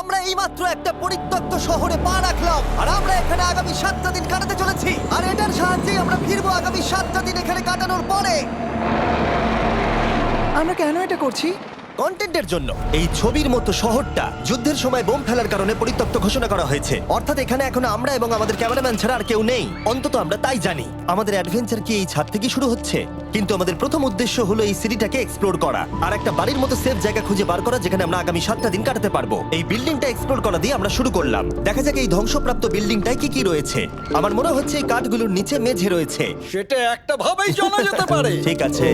আমরা এইমাত্র একটা পরিত্যক্ত শহরে পা রাখলাম আর আমরা এখানে আগামী 7টা দিন কাটাতে চলেছি আর এটার সাহায্যে আমরা ফিরবো আগামী 7টা দিন এখানে কাটানোর পরে। আমরা কেন এটা করছি? কন্টেন্টের জন্য। এই ছবির মতো শহরটা যুদ্ধের সময় বোম ফেলার কারণে পরিত্যক্ত ঘোষণা করা হয়েছে, অর্থাৎ এখানে এখন আমরা এবং আমাদের ক্যামেরাম্যান ছাড়া আর কেউ নেই, অন্তত আমরা তাই জানি। আমাদের অ্যাডভেঞ্চার কি এই ছাদ থেকে শুরু হচ্ছে? কিন্তু আমাদের প্রথম উদ্দেশ্য হলো এই সিটিটাকে এক্সপ্লোর করা আর একটা বাড়ির মতো সেফ জায়গা খুঁজে বার করা যেখানে আমরা আগামী 7টা দিন কাটাতে পারবো। এই বিল্ডিংটা এক্সপ্লোর করা দিয়ে আমরা শুরু করলাম। দেখা যাক এই ধ্বংসপ্রাপ্ত বিল্ডিংটায় কি কি রয়েছে। আমার মনে হচ্ছে এই কাঠগুলোর নিচে মেঝে রয়েছে। সেটা একটা ভাবেই জানা যেতে পারে। ঠিক আছে,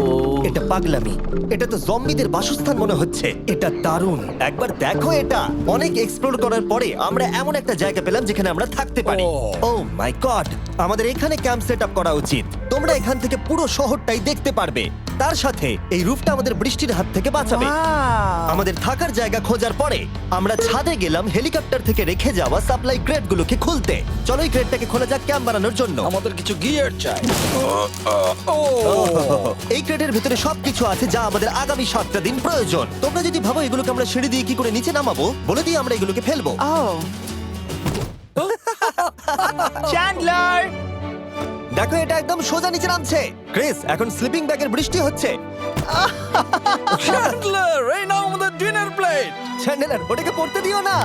এটা পাগলামি। এটা তো জম্বিদের বাসস্থান মনে হচ্ছে। এটা দারুণ, একবার দেখো এটা। অনেক এক্সপ্লোর করার পরে আমরা এমন একটা জায়গা পেলাম যেখানে আমরা থাকতে পারি। ও মাই গড, আমাদের এখানে ক্যাম্প সেট আপ করা উচিত। তোমরা এখান থেকে পুরো শহরটাই দেখতে পারবে। তার সাথে এই রুফটা আমাদের বৃষ্টির হাত থেকে বাঁচাবে। Wow! আমাদের থাকার জায়গা খোঁজার পরে আমরা ছাদে গেলাম হেলিকপ্টার থেকে রেখে যাওয়া সাপ্লাই ক্রেটগুলোকে খুলতে। চলো এই ক্রেটটাকে খোলা যাক ক্যাম্প বানানোর জন্য। আমাদের কিছু গিয়ার চাই। এই ক্রেটের ভিতরে সবকিছু আছে যা আমাদের আগামী 7টা দিন প্রয়োজন। তোমরা যদি ভাবো এগুলোকে আমরা সিঁড়ি দিয়ে কি করে নিচে নামাবো, বলে দিয়ে আমরা এগুলোকে ফেলবো। Oh! চ্যান্ডলার! দেখো এটা একদম সোজা নিচে নামছে। ক্রিস, এখন স্লিপিং ব্যাগের বৃষ্টি হচ্ছে। চ্যান্ডলার, এই নাও আমাদের ডিনার প্লেট। চ্যান্ডেলার, ওটাকে পড়তে দিও না।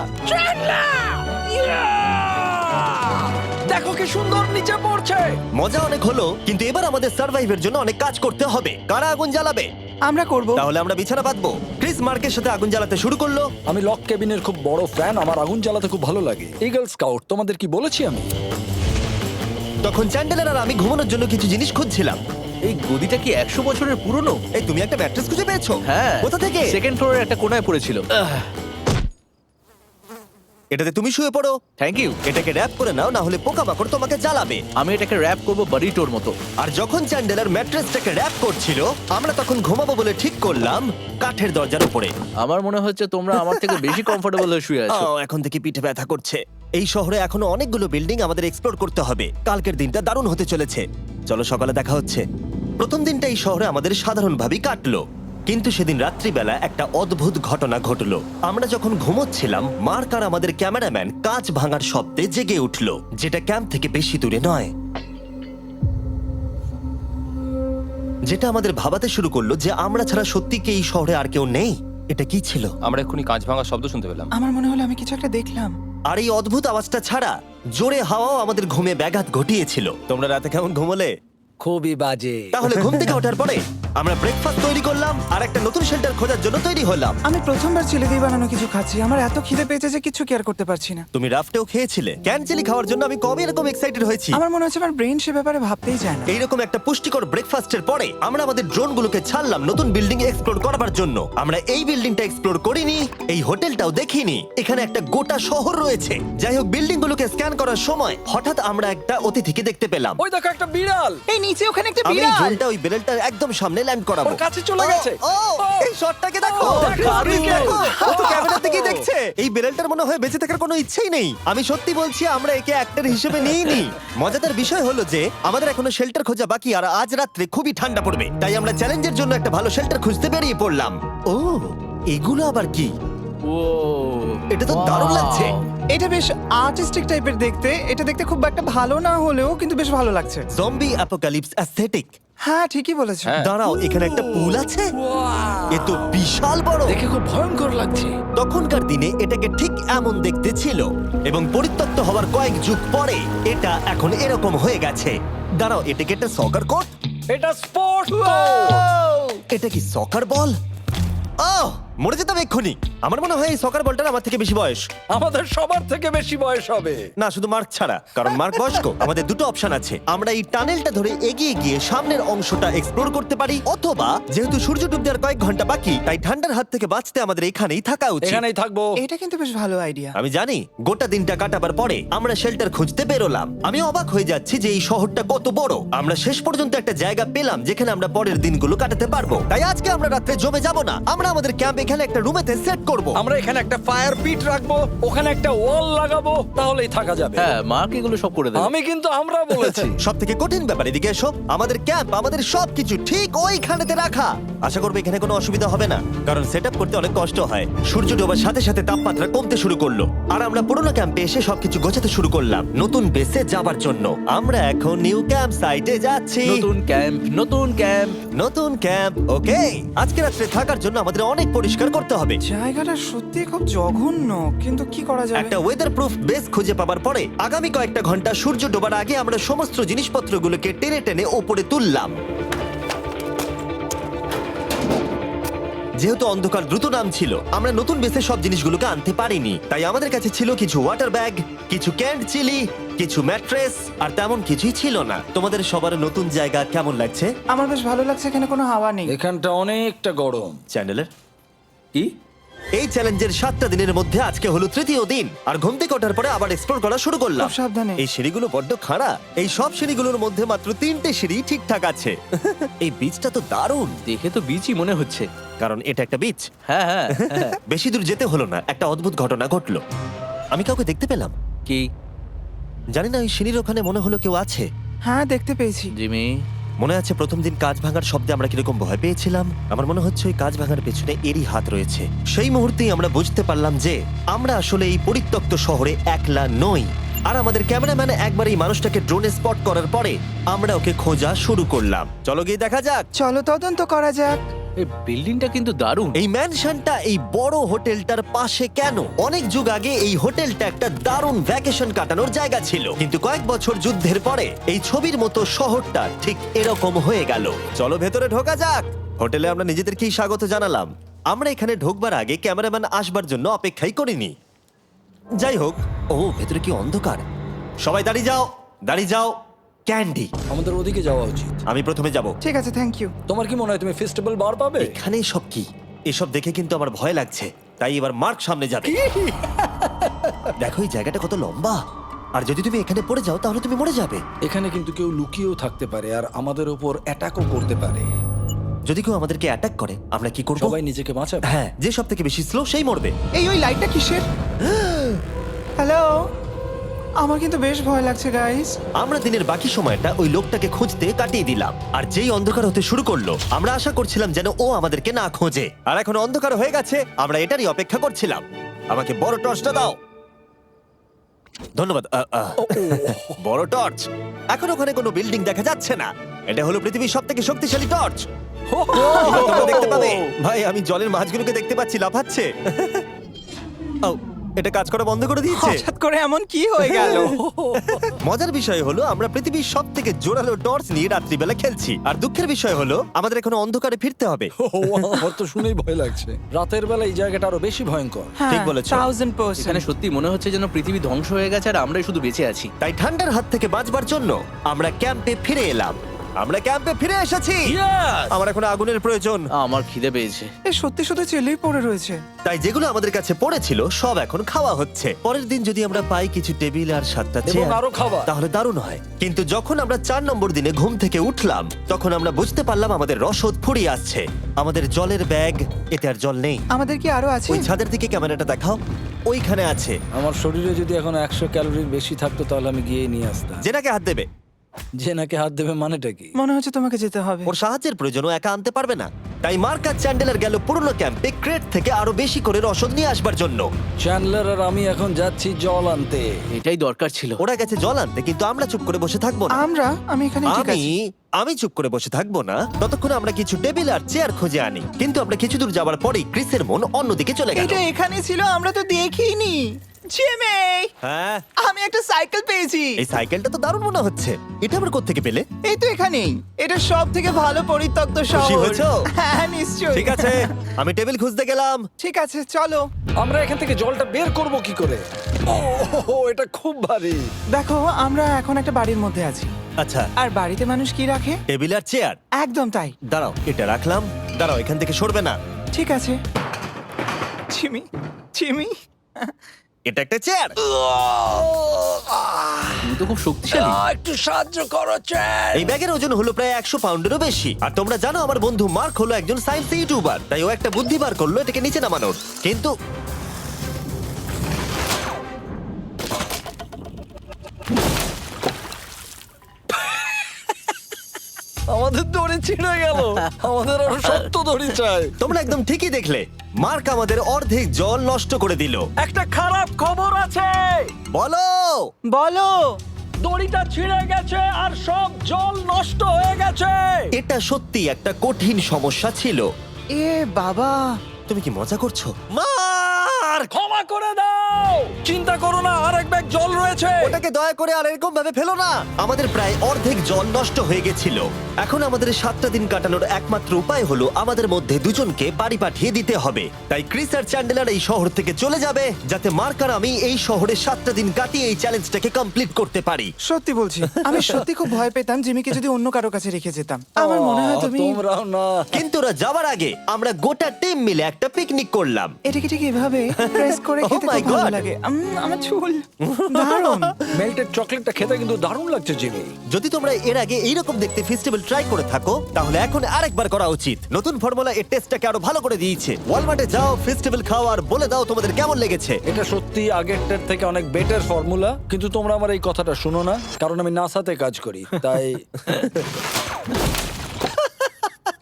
দেখো কি সুন্দর নিচে পড়ছে। মজা অনেক হলো, কিন্তু এবার আমাদের সার্ভাইভের জন্য অনেক কাজ করতে হবে। কারা আগুন জ্বালাবে? আমরা করব। তাহলে আমরা বিছানা পাতবো। ক্রিস মার্কের সাথে আগুন জ্বালাতে শুরু করলো। আমি লক কেবিনের খুব বড় ফ্যান, আমার আগুন জ্বালাতে খুব ভালো লাগে। ইগল স্কাউট, তোমাদের কি বলেছি আমি? তখন চ্যান্ডেলার আর আমি ঘুমানোর জন্য কিছু জিনিস খুঁজছিলাম। এই গদিটা কি 100 বছরের পুরনো? এই তুমি একটা ম্যাট্রেস খুঁজে পেয়েছো? হ্যাঁ। কোথা থেকে? সেকেন্ড ফ্লোরের একটা কোণায় পড়েছিল। এটাতে তুমি শুয়ে পড়ো। Thank you. এটাকে র‍্যাপ করে নাও, না হলে পোকামাকড় তোমাকে জ্বালাবে। আমি এটাকে র‍্যাপ করব বারিটোর মতো। আর যখন চ্যান্ডেলার ম্যাট্রেসটাকে র‍্যাপ করছিল, আমরা তখন ঘুমাবো বলে ঠিক করলাম কাঠের দরজার উপরে। আমার মনে হচ্ছে তোমরা আমার থেকে বেশি কমফোর্টেবল হয়ে শুয়ে আছো। এখন থেকে পিঠে ব্যথা করছে। এই শহরে এখনো অনেকগুলো বিল্ডিং আমাদের এক্সপ্লোর করতে হবে। কালকের দিনটা দারুণ হতে চলেছে। চলো সকালে দেখা হচ্ছে। প্রথম দিনটা এই শহরে আমাদের সাধারণভাবেই কাটলো, কিন্তু সেদিন রাত্রিবেলা একটা অদ্ভুত ঘটনা ঘটলো। আমরা যখন ঘুমোচ্ছিলাম, মার্ক আর আমাদের ক্যামেরাম্যান কাঁচ ভাঙার শব্দে জেগে উঠলো, যেটা ক্যাম্প থেকে বেশি দূরে নয়। যেটা আমাদের ভাবাতে শুরু করলো যে আমরা ছাড়া সত্যি কি এই শহরে আর কেউ নেই। এটা কি ছিল? আমরা এক্ষুনি কাঁচ ভাঙার শব্দ শুনতে পেলাম। আমার মনে হলো আমি কিছু একটা দেখলাম। আর এই অদ্ভুত আওয়াজটা ছাড়া জোরে হাওয়াও আমাদের ঘুমে ব্যাঘাত ঘটিয়েছিল। তোমরা রাতে কেমন ঘুমোলে? খুবই বাজে। তাহলে ঘুম থেকে ওঠার পরে আমরা ব্রেকফাস্ট তৈরি করলাম আর একটা নতুন শেল্টার খোঁজার জন্য তৈরি হলাম। আমি প্রথমবার ছেলে দিয়ে বানানো কিছু খাচ্ছি। আমার এত খিদে পেয়েছে যে কিছু কেয়ার করতে পারছি না। তুমি রাফটেও খেয়েছিলে। ক্যানচেলি খাওয়ার জন্য আমি কবে এরকম এক্সাইটেড হয়েছি। আমার মনে হচ্ছে আমার ব্রেন সে ব্যাপারে ভাবতেই চায় না। এইরকম একটা পুষ্টিকর ব্রেকফাস্টের পরে আমরা আমাদের ড্রোনগুলোকে ছাড়লাম নতুন বিল্ডিং এক্সপ্লোর করার জন্য। আমরা এই বিল্ডিংটা এক্সপ্লোর করিনি, এই হোটেলটাও দেখিনি। এখানে একটা গোটা শহর রয়েছে। যাই হোক, বিল্ডিংগুলোকে স্ক্যান করার সময় হঠাৎ আমরা একটা অতিথিকে দেখতে পেলাম। ওই দেখো একটা বিড়াল। এই নিচে ওখানে একটা আমি এই বিড়াল। ড্রোনটা ওই বেলটার একদম সামনে ল্যান্ড করাবো। ওর কাছে চলে গেছে। ও, এই শটটাকে দেখো। দেখো, দারুণ দেখো। দেখো। ও তো ক্যামেরা থেকেই দেখছে। এই বেলটার মনে হয় বেঁচে থাকার কোনো ইচ্ছেই নেই। আমি সত্যি বলছি, আমরা একে অ্যাক্টর হিসেবে নিইনি। মজাদার বিষয় হলো যে আমাদের এখনো শেল্টার খোঁজা বাকি, আর আজ রাত্রে খুবই ঠান্ডা পড়বে। তাই আমরা চ্যালেঞ্জের জন্য একটা ভালো শেল্টার খুঁজতে বেরিয়ে পড়লাম। ও, এগুলো আবার কি? ও, এটা তো দারুণ লাগছে। এটা বেশ আর্টিস্টিক টাইপের দেখতে। এটা দেখতে খুব একটা ভালো না হলেও কিন্তু বেশ ভালো লাগছে। Zombie apocalypse aesthetic. হ্যাঁ, ঠিকই বলেছো। হ্যাঁ। দাঁড়াও, এখানে একটা পুল আছে। এ তো বিশাল বড়। দেখে খুব ভয়ঙ্কর লাগছে। তখনকার দিনে এটাকে ঠিক এমন দেখতে ছিল, এবং পরিত্যক্ত হওয়ার কয়েক যুগ পরে এটা এখন এরকম হয়ে গেছে। দাঁড়াও, এটাকে একটা সকার কোর্ট? এটা স্পোর্টস। এটা কি সকার বল? আহ, মরে যেতাম এক্ষুনি। আমার মনে হয় এই সকার বলটার আমার থেকে বেশি বয়স। আমাদের সবার থেকে বেশি বয়স হবে। না, শুধু মার্ক ছাড়া, কারণ মার্ক বয়স্ক। আমাদের দুটো অপশন আছে। আমরা এই টানেলটা ধরে এগিয়ে গিয়ে সামনের অংশটা এক্সপ্লোর করতে পারি, অথবা যেহেতু সূর্য ডুবতে আর কয়েক ঘন্টা বাকি, তাই ঠান্ডার হাত থেকে বাঁচতে আমাদের এখানেই থাকা উচিত। এখানেই থাকবো। এটা কিন্তু বেশ ভালো আইডিয়া। আমি জানি। গোটা দিনটা কাটাবার পরে আমরা শেল্টার খুঁজতে বেরোলাম। আমি অবাক হয়ে যাচ্ছি যে এই শহরটা কত বড়। আমরা শেষ পর্যন্ত একটা জায়গা পেলাম যেখানে আমরা পরের দিনগুলো কাটাতে পারবো। তাই আজকে আমরা রাত্রে জমে যাব না। আমরা আমাদের ক্যাম্প এখানে একটা রুমেতে সেট করব। আমরা এখানে একটা ফায়ার পিট রাখবো, ওখানে একটা ওয়াল লাগাবো, তাহলেই থাকা যাবে। হ্যাঁ, মার্ক এগুলো সব করে দেবে। আমি কিন্তু আমরা বলেছি। সব থেকে কঠিন ব্যাপার, এদিকে এসো। আমাদের ক্যাম্প, আমাদের সবকিছু ঠিক ওইখানেতে রাখা। আশা করবো এখানে কোনো অসুবিধা হবে না, কারণ সেট করতে অনেক কষ্ট হয়। সূর্য ডোবার সাথে সাথে তাপমাত্রা কমতে শুরু করলো, আর আমরা পুরোনো ক্যাম্পে এসে সবকিছু গোছাতে শুরু করলাম নতুন বেসে যাবার জন্য। আমরা এখন নিউ ক্যাম্প সাইটে যাচ্ছি। নতুন ক্যাম্প, নতুন ক্যাম্প। নতুন ক্যাম্প, ওকে। আজকে রাত্রে থাকার জন্য আমাদের অনেক পরিষ্কার করতে হবে। জায়গাটা সত্যি খুব জঘন্য, কিন্তু কি করা যাবে? একটা ওয়েদার প্রুফ বেস খুঁজে পাবার পরে আগামী কয়েকটা ঘন্টা সূর্য ডোবার আগে আমরা সমস্ত জিনিসপত্রগুলোকে টেনে টেনে ওপরে তুললাম। যেহেতু অন্ধকার দ্রুত নামছিল, আমরা নতুন বেসে সব জিনিসগুলোকে আনতে পারিনি, তাই আমাদের কাছে ছিল কিছু ওয়াটার ব্যাগ, কিছু ক্যান্ড চিলি, কিছু ম্যাট্রেস, আর তেমন কিছুই ছিল না। তোমাদের সবার নতুন জায়গা কেমন লাগছে? আমার বেশ ভালো লাগছে, এখানে কোনো হাওয়া নেই। এখানটা অনেকটা গরম। চ্যানেলের কি? এই চ্যালেঞ্জের 7টা দিনের মধ্যে আজকে হলো তৃতীয় দিন, আর ঘুম থেকে ওঠার পরে আবার এক্সপ্লোর করা শুরু করলাম। খুব সাবধানে। এই সিঁড়িগুলো বড্ড খাড়া। এই সব সিঁড়িগুলোর মধ্যে মাত্র 3টে সিঁড়ি ঠিকঠাক আছে। এই বীজটা তো দারুণ, দেখে তো বিচই মনে হচ্ছে। কারণ এটা একটা বীজ। হ্যাঁ হ্যাঁ হ্যাঁ। বেশি দূর যেতে হলো না, একটা অদ্ভুত ঘটনা ঘটলো। আমি কাউকে দেখতে পেলাম, কি? জানি না, ওই সিঁড়ির ওখানে মনে হলো কেউ আছে। হ্যাঁ, দেখতে পেয়েছি। জিমি, মনে আছে প্রথম দিন কাঁচ ভাঙার শব্দে আমরা কিরকম ভয় পেয়েছিলাম? আমার মনে হচ্ছে ওই কাঁচ ভাঙার পেছনে এরই হাত রয়েছে। সেই মুহূর্তেই আমরা বুঝতে পারলাম যে আমরা আসলে এই পরিত্যক্ত শহরে একলা নই। আর আমাদের ক্যামেরাম্যান একবার এই মানুষটাকে ড্রোনে স্পট করার পরে আমরা ওকে খোঁজা শুরু করলাম। চলো গিয়ে দেখা যাক। চলো তদন্ত করা যাক। এই বিল্ডিংটা কিন্তু দারুণ। এই ম্যানশনটা এই বড় হোটেলটার পাশে কেন? অনেক যুগ আগে এই হোটেলটা একটা দারুণ ভ্যাকেশন কাটানোর জায়গা ছিল, কিন্তু কয়েক বছর যুদ্ধের পরে এই ছবির মতো শহরটা ঠিক এরকম হয়ে গেল। চলো ভেতরে ঢোকা যাক। হোটেলে আমরা নিজেদেরকেই স্বাগত জানালাম। আমরা এখানে ঢোকবার আগে ক্যামেরাম্যান আসবার জন্য অপেক্ষাই করিনি। যাই হোক, ও ভেতরে কি অন্ধকার। সবাই দাঁড়িয়ে যাও, দাঁড়িয়ে যাও। ক্যান্ডি, আমাদের ওদিকে যাওয়া উচিত। আমি প্রথমে যাব। ঠিক আছে, থ্যাংক ইউ। তোমার কি মনে হয় তুমি ফেস্টিভ্যাল বার পাবে? এখানে সব কি? এসব দেখে কিন্তু আমার ভয় লাগছে, তাই এবার মার্ক সামনে যাবে। দেখো এই জায়গাটা কত লম্বা, আর যদি তুমি এখানে পড়ে যাও তাহলে তুমি মরে যাবে। এখানে কিন্তু কেউ লুকিয়েও থাকতে পারে আর আমাদের উপর অ্যাটাকও করতে পারে। যদি কেউ আমাদেরকে অ্যাটাক করে আমরা কি করব? সবাই নিজেকে বাঁচাবে। হ্যাঁ, যে সব থেকে বেশি স্লো সেই মরবে। ওই লাইটটা কিসের? হ্যালো, আমার কিন্তু বেশ ভয় লাগছে গাইস। আমরা দিনের বাকি সময়টা ওই লোকটাকে খুঁজতে কাটিয়ে দিলাম, আর যেই অন্ধকার হতে শুরু করলো আমরা আশা করছিলাম যেন ও আমাদেরকে না খোঁজে। আর এখন অন্ধকার হয়ে গেছে, আমরা এটারই অপেক্ষা করছিলাম। আমাকে বড় টর্চটা দাও। ধন্যবাদ। বড় টর্চ। এখন ওখানে কোনো বিল্ডিং দেখা যাচ্ছে না। এটা হলো পৃথিবীর সবথেকে শক্তিশালী টর্চ। এবার তোমরা দেখতে পাবে। ভাই, আমি জলের মাছগুলোকে দেখতে পাচ্ছি লাফাচ্ছে। ও, এটা কাজ করা বন্ধ করে দিয়েছে। হঠাৎ করে এমন কি হয়ে গেল? মজার বিষয় হলো আমরা পৃথিবীর সব থেকে জোরালো টর্চ নিয়ে রাত্রিবেলা খেলছি, আর দুঃখের বিষয় হলো আমাদের এখন অন্ধকারে ফিরতে হবে। আমার তো শুনেই ভয় লাগছে। রাতের বেলা এই জায়গাটা আরো বেশি ভয়ঙ্কর। ঠিক বলেছো। 1000%। এখানে সত্যি মনে হচ্ছে যেন পৃথিবী ধ্বংস হয়ে গেছে আর আমরাই শুধু বেঁচে আছি। তাই ঠান্ডার হাত থেকে বাঁচবার জন্য আমরা ক্যাম্পে ফিরে এলাম। আমরা ক্যাম্পে ফিরে এসেছি। আমার এখন আগুনের প্রয়োজন। আমার খিদে পেয়েছে। এ সত্যি শুধু চেলেই পড়ে রয়েছে। তাই যেগুলো আমাদের কাছে পড়েছিল সব এখন খাওয়া হচ্ছে। পরের দিন যদি আমরা পাই কিছু টেবিল আর 7টা এবং চেয়ার, আরো খাবার। তাহলে দারুণ হয়। কিন্তু যখন আমরা 4 নম্বর দিনে ঘুম থেকে উঠলাম তখন আমরা বুঝতে পারলাম আমাদের রসদ ফুরিয়ে আসছে। আমাদের জলের ব্যাগ, এতে আর জল নেই। আমাদের কি আরো আছে? ওই ছাদের দিকে ক্যামেরাটা দেখাও, ওইখানে আছে। আমার শরীরে যদি এখন 100 ক্যালোরির বেশি থাকতো তাহলে আমি গিয়ে নিয়ে আসতাম। জেনাকে হাত দেবে। যে নাকি হাত দেবে মানেটা কি? মনে হচ্ছে তোমাকে যেতে হবে। ওর সাহায্যের প্রয়োজন, ও একা আনতে পারবে না। তাই মার্ক আর চ্যান্ডেলার গেল পুরনো ক্যাম্পে ক্রেট থেকে আরো বেশি করে রসদ নিয়ে আসবার জন্য। চ্যান্ডলার আর আমি এখন যাচ্ছি জল আনতে। এটাই দরকার ছিল। ওরা গেছে জল আনতে, কিন্তু আমরা চুপ করে বসে থাকবো না। আমি এখানে ঠিক আছি। আমি চুপ করে বসে থাকবো না ততক্ষণ আমরা কিছু টেবিল আর চেয়ার খুঁজে আনি। কিন্তু আমরা কিছু দূর যাবার পরেই ক্রিসের মন অন্যদিকে চলে গেল। এটা এখানে ছিল, আমরা তো দেখিনি। জিমি, হ্যাঁ, আমি একটা সাইকেল পেয়েছি। এই সাইকেলটা তো দারুণ মনে হচ্ছে। এটা আমরা কোত্থেকে পেলে? এই তো এখানেই। এটা সব থেকে ভালো পরিত্যক্ত খুশি শহর। হয়েছো? হ্যাঁ, নিশ্চয়ই। ঠিক আছে, আমি টেবিল খুঁজতে গেলাম। ঠিক আছে, চলো। আমরা এখান থেকে জলটা বের করব কি করে? ও, এটা খুব ভারী। দেখো, আমরা এখন একটা বাড়ির মধ্যে আছি। আচ্ছা, আর বাড়িতে মানুষ কি রাখে? টেবিল আর চেয়ার। একদম তাই। দাঁড়াও, এটা রাখলাম। দাঁড়াও, এখান থেকে সরবে না। ঠিক আছে। চিমি, চিমি। এটা একটা চেয়ার। তুমি তো খুব শক্তিশালী। একটু সাহায্য করো চ্যান। এই ব্যাগের ওজন হলো প্রায় 100 পাউন্ডেরও বেশি। আর তোমরা জানো আমার বন্ধু মার্ক হলো একজন সায়েন্স ইউটিউবার, তাই ও একটা বুদ্ধি বার করলো এটাকে নিচে নামানোর। কিন্তু আমাদের দড়ি দড়ি ছিঁড়ে গেল। আমাদের আরো শক্ত দড়ি চাই। তোমরা একদম ঠিকই দেখলে, মার্ক আমাদের অর্ধেক জল নষ্ট করে দিল। একটা খারাপ খবর আছে, বলো। বলো। দড়িটা ছিঁড়ে গেছে আর সব জল নষ্ট হয়ে গেছে। এটা সত্যি একটা কঠিন সমস্যা ছিল। এ বাবা। তুমি কি মজা করছো? মার্ক, ক্ষমা করে দাও। চিন্তা করো না, আর এক ব্যাগ জল রয়েছে। ওটাকে দয়া করে আর এরকম ভাবে ফেলো না। আমাদের প্রায় অর্ধেক জল নষ্ট হয়ে গেছিল। এখন আমাদের 7টা দিন কাটানোর একমাত্র উপায় হলো আমাদের মধ্যে দুজনকে বাড়ি পাঠিয়ে দিতে হবে। তাই ক্রিস আর চ্যান্ডেলার এই শহর থেকে চলে যাবে, যাতে মার্ক আর আমি এই শহরে 7টা দিন কাটিয়ে এই চ্যালেঞ্জটাকে কমপ্লিট করতে পারি। সত্যি বলছি, আমি সত্যি খুব ভয় পেতাম জিমিকে যদি অন্য কারো কাছে রেখে যেতাম। আমার মনে হয় তুমি তোমরাও না। কিন্তু ওরা যাওয়ার আগে আমরা গোটা টিম মিলে একটা পিকনিক করলাম। এটাকে ঠিক এভাবে প্রেস করে Oh খেতে my খুব ভালো God! লাগে। আমার চুল দারুণ। মেল্টেড চকলেটটা খেতে কিন্তু দারুণ লাগছে জিমি। যদি তোমরা এর আগে এইরকম দেখতে ফেস্টিভ্যাল ট্রাই করে থাকো, তাহলে এখন আরেকবার করা উচিত। নতুন ফর্মুলা এর টেস্টটাকে আরো ভালো করে দিয়েছে। ওয়ালমার্টে যাও, ফেস্টিভ্যাল খাও আর বলে দাও তোমাদের কেমন লেগেছে। এটা সত্যি আগেরটার থেকে অনেক বেটার ফর্মুলা, কিন্তু তোমরা আমার এই কথাটা শুনো না, কারণ আমি নাসাতে কাজ করি, তাই।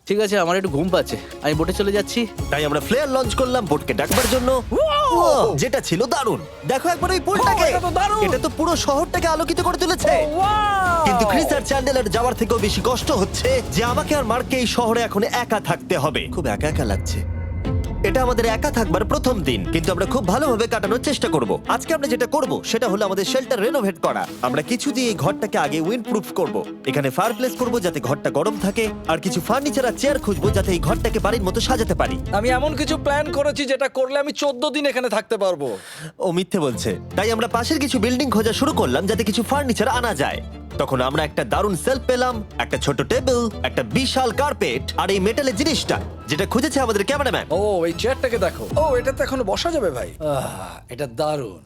ঠিক আছে, আমার একটু ঘুম পাচ্ছে, আমি বোটে চলে যাচ্ছি। তাই আমরা ফ্লেয়ার লঞ্চ করলাম বোটকে ডাকবার জন্য। Wow! যেটা ছিল দারুণ। দেখো একবার ওই পুলটাকে। Oh, এটা তো দারুণ! এটা তো পুরো শহরটাকে আলোকিত করে তুলেছে। কিন্তু ক্রিস আর চ্যান্ডেলার যাওয়ার থেকেও বেশি কষ্ট হচ্ছে যে আমাকে আর মার্ককে এই শহরে এখন একা থাকতে হবে। খুব একা একা লাগছে। এটা আমাদের একা থাকবার প্রথম দিন, কিন্তু আমরা খুব ভালোভাবে কাটানোর চেষ্টা করব। আজকে আমরা যেটা করব সেটা হলো আমাদের শেল্টার রেনোভেট করা। আমরা কিছু দিয়ে এই ঘরটাকে আগে উইন্ড প্রুফ করব। এখানে ফায়ারপ্লেস করব যাতে ঘরটা গরম থাকে, আর কিছু ফার্নিচার আর চেয়ার খুঁজবো যাতে এই ঘরটাকে বাড়ির মতো সাজাতে পারি। আমি এমন কিছু প্ল্যান করেছি যেটা করলে আমি 14 দিন এখানে থাকতে পারবো। ও মিথ্যে বলছে। তাই আমরা পাশের কিছু বিল্ডিং খোঁজা শুরু করলাম যাতে কিছু ফার্নিচার আনা যায়। তখন আমরা একটা দারুণ সেলফ পেলাম, একটা ছোট টেবিল, একটা বিশাল কার্পেট আর এই মেটালের জিনিসটা যেটা খুঁজেছে আমাদের ক্যামেরাম্যান। ও এই চেয়ারটাকে দেখো। ও এটাতে এখনো বসা যাবে ভাই। এটা দারুণ।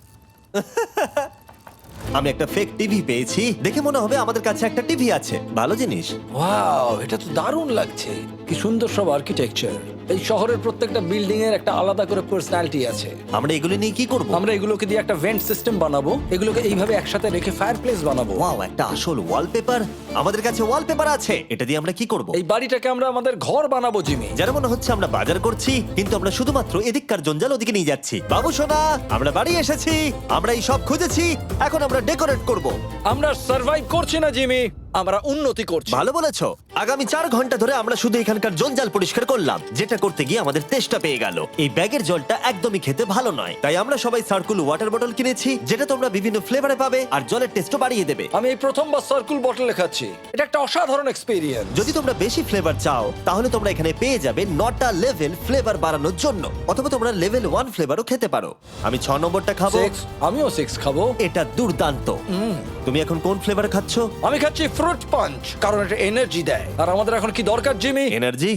আমি একটা ফেক টিভি পেয়েছি, দেখে মনে হবে আমাদের কাছে একটা টিভি আছে। ভালো জিনিস। ওয়াও, এটা তো দারুণ লাগছে। কি সুন্দর সব আর্কিটেকচার। এই শহরের প্রত্যেকটা বিল্ডিং এর একটা আলাদা করে পার্সোনালিটি আছে। আমরা এগুলো নিয়ে কি করব? আমরা এগুলোকে দিয়ে একটা ভেন্ট সিস্টেম বানাবো, এগুলোকে এইভাবে একসাথে রেখে ফায়ারপ্লেস বানাবো। ওয়াও, একটা আসল ওয়ালপেপার। আমাদের কাছে ওয়ালপেপার আছে। এটা দিয়ে আমরা কি করব? এই বাড়িটাকে আমরা আমাদের ঘর বানাবো জিমি। যারা মনে হচ্ছে আমরা বাজার করছি, কিন্তু আমরা শুধুমাত্র এদিককার জঞ্জাল ওদিকে নিয়ে যাচ্ছি। বাবু সোনা, আমরা বাড়ি এসেছি। আমরা এই সব খুঁজেছি, এখন আমরা ডেকোরেট করব। আমরা সার্ভাইভ করছি না জিমি, আমরা উন্নতি করছি। ভালো বলেছো। আগামী 4 ঘন্টা ধরে আমরা শুধু এখানকার জঞ্জাল পরিষ্কার করলাম, যেটা করতে গিয়ে আমাদের তেষ্টা পেয়ে গেল। এই ব্যাগের জলটা একদমই খেতে ভালো নয়, তাই আমরা সবাই সার্কুল ওয়াটার বটল কিনেছি, যেটা তোমরা বিভিন্ন ফ্লেভারে পাবে আর জলের টেস্টও বাড়িয়ে দেবে। আমি এই প্রথমবার সার্কুল বটলে খাচ্ছি, এটা একটা অসাধারণ এক্সপেরিয়েন্স। যদি তোমরা বেশি ফ্লেভার চাও, তাহলে তোমরা এখানে পেয়ে যাবে 9টা লেভেল ফ্লেভার বাড়ানোর জন্য, অথবা তোমরা লেভেল 1 ফ্লেভারও খেতে পারো। আমি 6 নম্বরটা খাবো। আমিও 6 খাবো। এটা দুর্দান্ত। তুমি এখন কোন ফ্লেভার খাচ্ছ? আমি খাচ্ছি ফ্রুট পাঞ্চ, কারণ এটা এনার্জি দেয়। আর আমাদের এখন কি দরকার জিমি? এনার্জি।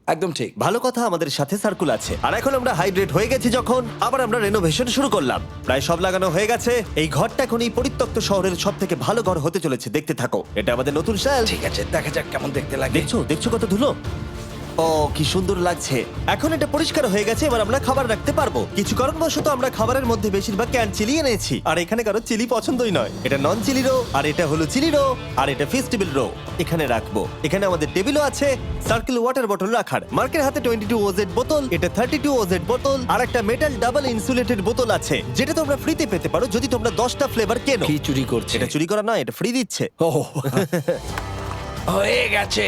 একদম ঠিক। ভালো কথা, আমাদের সাথে সার্কুল আছে। আর এখন আমরা হাইড্রেট হয়ে গেছি যখন, আবার আমরা রেনোভেশন শুরু করলাম। প্রায় সব লাগানো হয়ে গেছে। এই ঘরটা এখন এই পরিত্যক্ত শহরের সব থেকে ভালো ঘর হতে চলেছে। দেখতে থাকো, এটা আমাদের নতুন শেলফ। ঠিক আছে, দেখা যাক কেমন দেখতে লাগে। দেখছো কত ধুলো। ও কি সুন্দর লাগছে। এখন এটা পরিষ্কার হয়ে গেছে, এবার আমরা খাবার রাখতে পারবো। কিছু কারণবশত আমরা খাবারের মধ্যে বেশিরভাগ ক্যান চিলি এনেছি, আর এখানে কারো চিলি পছন্দই নয়। এটা নন চিলি রো, আর এটা হলো চিলি রো, আর এটা ফেস্টিভ্যাল রো। এখানে রাখবো। এখানে আমাদের টেবিলও আছে, সার্কেল ওয়াটার বটল রাখার। মার্কের হাতে 22 ওজেড বোতল, এটা 32 ওজেড বোতল, আর একটা মেটাল ডাবল ইনসুলেটেড বোতল আছে, যেটা তোমরা ফ্রিতে পেতে পারো যদি তোমরা 10টা ফ্লেভার কেনো। কি চুরি করছে? এটা চুরি করা নয়, এটা ফ্রি দিচ্ছে। ও হয়ে গেছে।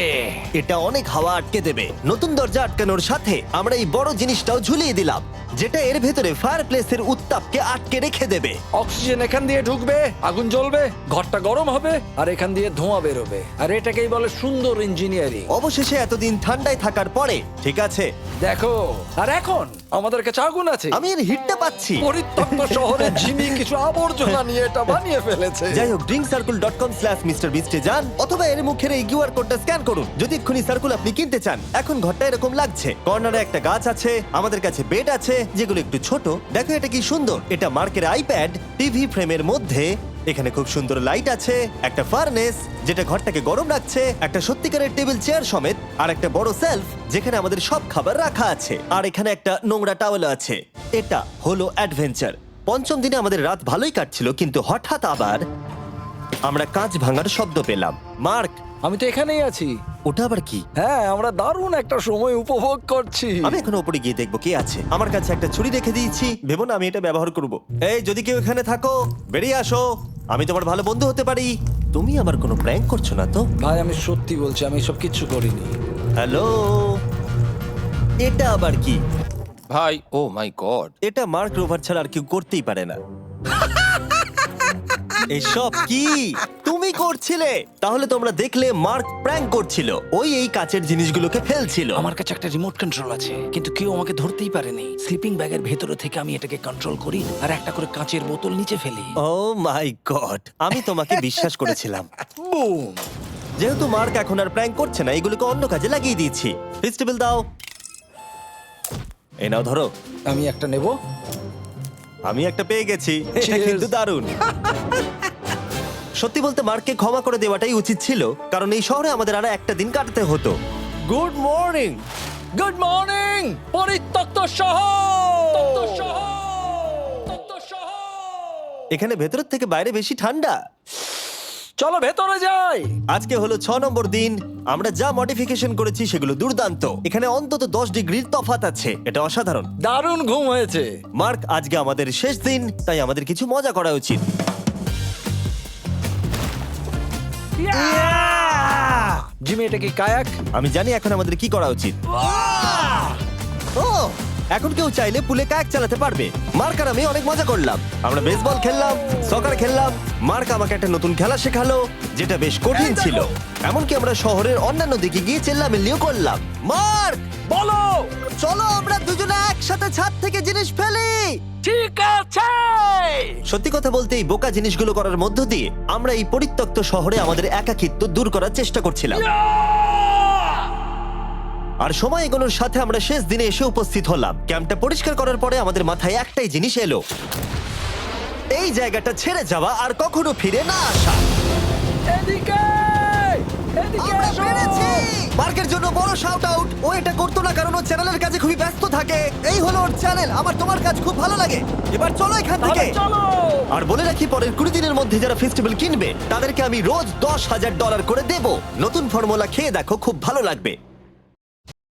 এটা অনেক হাওয়া আটকে দেবে। নতুন দরজা আটকানোর সাথে আমরা এই বড় জিনিসটাও ঝুলিয়ে দিলাম, যেটা এর ভেতরে ফায়ারপ্লেসের উত্তাপকে আটকে রেখে দেবে। অক্সিজেন এখান দিয়ে ঢুকবে, আগুন জ্বলবে, ঘরটা গরম হবে, আর এখান দিয়ে ধোঁয়া বেরোবে। আর এটাকেই বলে সুন্দর ইঞ্জিনিয়ারিং। অবশেষে এতদিন ঠান্ডায় থাকার পরে ঠিক আছে। দেখো, আর এখন আমাদের কাছে আগুন আছে। আমি এর হিটটা পাচ্ছি। পরিত্যক্ত শহরে জিমি কিছু আবর্জনা নিয়ে এটা বানিয়ে ফেলেছে। যাই হোক, drinkcircle.com/MrBeast এ যান, অথবা এর মুখের এই কিউআর কোডটা স্ক্যান করুন যদি এক্ষুনি সার্কুল আপনি কিনতে চান। এখন ঘরটা এরকম লাগছে। কর্নারে একটা গাছ আছে, আমাদের কাছে বেড আছে যেগুলো একটু ছোট। দেখো এটা কি সুন্দর। এটা মার্কের আইপ্যাড টিভি ফ্রেমের মধ্যে। এখানে খুব সুন্দর লাইট আছে, একটা ফার্নেস যেটা ঘরটাকে গরম রাখছে, একটা সত্যিকারের টেবিল চেয়ার সমেত, আর একটা বড় সেলফ যেখানে আমাদের সব খাবার রাখা আছে, আর এখানে একটা নোংরা টাওয়েল আছে। এটা হলো অ্যাডভেঞ্চার। পঞ্চম দিনে আমাদের রাত ভালোই কাটছিল, কিন্তু হঠাৎ আবার আমরা কাঁচ ভাঙার শব্দ পেলাম। মার্ক, আমি তো এখানেই আছি। ওটা আবার কি? হ্যাঁ, আমরা দারুণ একটা সময় উপভোগ করছি। আমি এখন উপরে গিয়ে দেখবো কে আছে। আমার কাছে একটা ছুরি রেখে দিয়েছি, ভেবো না আমি এটা ব্যবহার করব। এই, যদি কেউ এখানে থাকো বেরিয়ে আসো, আমি তোমার ভালো বন্ধু হতে পারি। তুমি আমার কোনো প্র্যাঙ্ক করছো না তো? ভাই, আমি সত্যি বলছি, আমি এসব কিচ্ছু করিনি। হ্যালো, এটা আবার কি? ভাই, ও মাই গড। এটা মার্ক রোভার ছাড়া আর কেউ করতেই পারে না। এসব কি তুমি করছিলে? তাহলে তোমরা দেখলে মার্ক প্র্যাঙ্ক করছিল। ওই এই কাচের জিনিসগুলোকে ফেলছিল। আমার কাছে একটা রিমোট কন্ট্রোল আছে, কিন্তু কেউ আমাকে ধরতেই পারেনি। স্লিপিং ব্যাগের ভেতরে থেকে আমি এটাকে কন্ট্রোল করি আর একটা করে কাঁচের বোতল নিচে ফেলি। ও মাই গড, আমি তোমাকে বিশ্বাস করেছিলাম। বুম! যেহেতু মার্ক এখন আর প্র্যাঙ্ক করছে না, এগুলোকে অন্য কাজে লাগিয়ে দিয়েছি। ফেস্টিভ্যাল দাও। এই নাও, ধরো। আমি একটা নেব। আমি একটা পেয়ে গেছি। এটা Cheers! কিন্তু দারুণ। সত্যি বলতে মার্ককে ক্ষমা করে দেওয়াটাই উচিত ছিল, কারণ এই শহরে আমাদের আর একটা দিন কাটাতে হতো। Good morning. গুড মর্নিং, পরিত্যক্ত শহর। এখানে ভেতরের থেকে বাইরে বেশি ঠান্ডা। চলো ভেতরে যাই। আজকে হলো 6 নম্বর দিন। আমরা যা মডিফিকেশন করেছি সেগুলো দুর্দান্ত। এখানে অন্তত 10 ডিগ্রির তফাৎ আছে, এটা অসাধারণ। দারুণ ঘুম হয়েছে। মার্ক, আজকে আমাদের শেষ দিন, তাই আমাদের কিছু মজা করা উচিত। জিমি, এটা কি কায়াক? আমি জানি এখন আমাদের কি করা উচিত। ও, এখন কেউ চাইলে পুলে কায়াক চালাতে পারবে। মার্ক আর আমি অনেক মজা করলাম। আমরা বেসবল খেললাম, সকার খেললাম। মার্ক আমাকে একটা নতুন খেলা শেখালো, যেটা বেশ কঠিন ছিল। এমনকি আমরা শহরের অন্যান্য দিকে গিয়ে চেল্লামিল্লিও করলাম। মার্ক, বলো। চলো আমরা দুজনে একসাথে ছাদ থেকে জিনিস ফেলি। ঠিক আছে। সত্যি কথা বলতে, এই বোকা জিনিসগুলো করার মধ্য দিয়ে আমরা এই পরিত্যক্ত শহরে আমাদের একাকিত্ব দূর করার চেষ্টা করছিলাম। আর সময় এগোনোর সাথে আমরা শেষ দিনে এসে উপস্থিত হলাম। ক্যাম্পটা পরিষ্কার করার পরে আমাদের মাথায় একটাই জিনিস এলো, এই জায়গাটা ছেড়ে যাওয়া আর কখনো ফিরে না আসা। এদিকে, এদিকে আমরা এসো। পেরেছি! মার্কের জন্য বড় শাউট আউট। ও এটা করতো না কারণ ও চ্যানেলের কাছে খুবই ব্যস্ত থাকে। এই হলো ওর চ্যানেল। আমার তোমার কাজ খুব ভালো লাগে। এবার চলো এখান তাহলে থেকে। চলো। আর বলে রাখি, পরের 20 দিনের মধ্যে যারা ফেস্টিভ্যাল কিনবে তাদেরকে আমি রোজ $10,000 করে দেব। নতুন ফর্মুলা খেয়ে দেখো, খুব ভালো লাগবে।